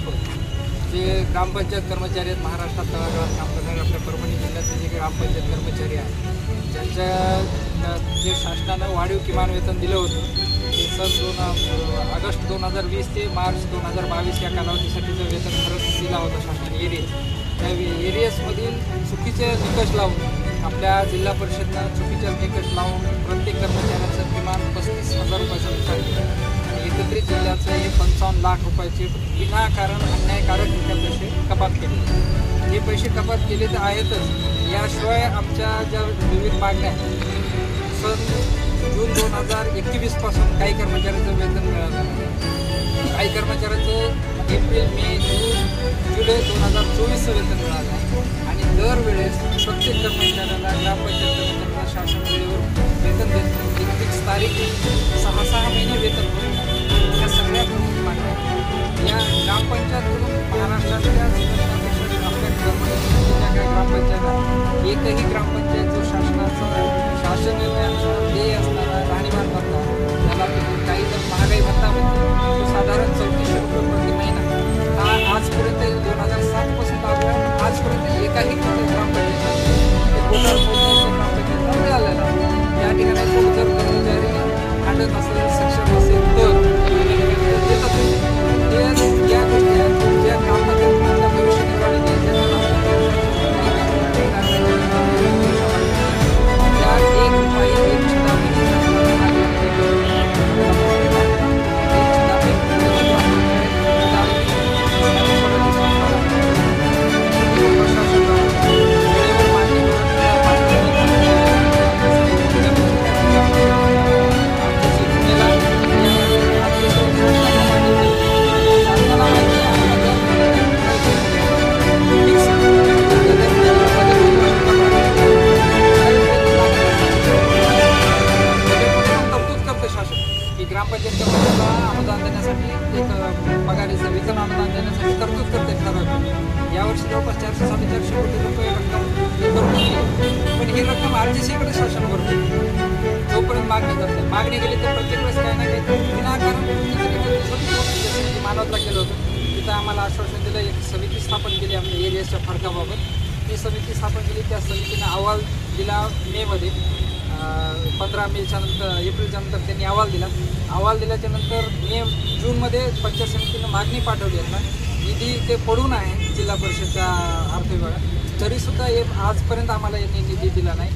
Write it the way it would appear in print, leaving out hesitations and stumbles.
मार्फत जे ग्रामपंचायत कर्मचारी आहेत, महाराष्ट्रात तळागाळात काम करणारे आपल्या परभणी जिल्ह्यातले जे ग्रामपंचायत कर्मचारी आहेत, ज्यांच्या जे शासनानं वाढीव किमान वेतन दिलं होतं ते सन ऑगस्ट 2020 ते मार्च 2022 या कालावधीसाठीचं वेतन खरंच दिला होता शासनाने त्या एरियसमधील चुकीचे निकष लावून आपल्या जिल्हा परिषदनं चुकीचे निकष लावून प्रत्येक कर्मचाऱ्याचं किमान 35,000 रुपयाचं नुकसान केलं आणि एकत्रित जिल्ह्याचं हे 55 लाख रुपयाचे विनाकारण अन्यायकारकरित्या पैसे कपात केले। हे पैसे कपात केले तर आहेतच, याशिवाय आमच्या ज्या विविध मागण्या सन जून 2021 पासून काही कर्मचाऱ्यांचं वेतन मिळालं नाही, काही कर्मचाऱ्यांचं एप्रिल मे जून जुलै 2024चं वेतन मिळालं आहे आणि दरवेळेस प्रत्येक कर्मचाऱ्याला ग्रामपंचायत कर्मचाऱ्यांना शासन वेळेवर वेतन देत नाही। 31 तारीख 6 महिने वेतन होतं। या सगळ्या प्रमुख मागण्या या ग्रामपंचायतकडून महाराष्ट्रातल्या आपल्या ज्या काही ग्रामपंचायत एकही ग्रामपंचायत जो शासन देय असताना राहणीमान भत्ता त्याला काही जर महागाई भत्ता म्हणतो तो साधारण 3400 रुपये प्रति महिना हा आजपर्यंत 2007 पासून लागू आहे। आजपर्यंत एकाही ग्रामपंचायत मिळालेला या ठिकाणी जर कर्मचारी भांडत असेल, सक्षम असेल तर देतात या गोष्टी ज्या ग्रामपंचायतीच्या भविष्य निर्वाह ग्रामपंचायत कर्मचाऱ्याला अनुदान देण्यासाठी एक पगारीचं वेतन अनुदान देण्यासाठी तरतूद करते ठराव। यावर्षी जवळपास 400-450 कोटी रुपये रक्कम करून घेतली, पण ही रक्कम RGCकडे शासन भरते जोपर्यंत मागणी करते। मागणी केली तर प्रत्येक वेळेस काही ना काही विनाकारण मानवतला केलं होतं। तिथं आम्हाला आश्वासन दिलं, एक समिती स्थापन केली आपल्या एरियाच्या फरकाबाबत। ती समिती स्थापन केली, त्या समितीनं अहवाल दिला मेमध्ये 15 मेच्या नंतर एप्रिलच्या नंतर त्यांनी अहवाल दिल्याच्या नंतर जूनमध्ये पंचायत समितीनं मागणी पाठवली आहे। निधी ते पडून आहे जिल्हा परिषदच्या अर्थ विभागात, तरीसुद्धा आजपर्यंत आम्हाला यांनी निधी दिला नाही।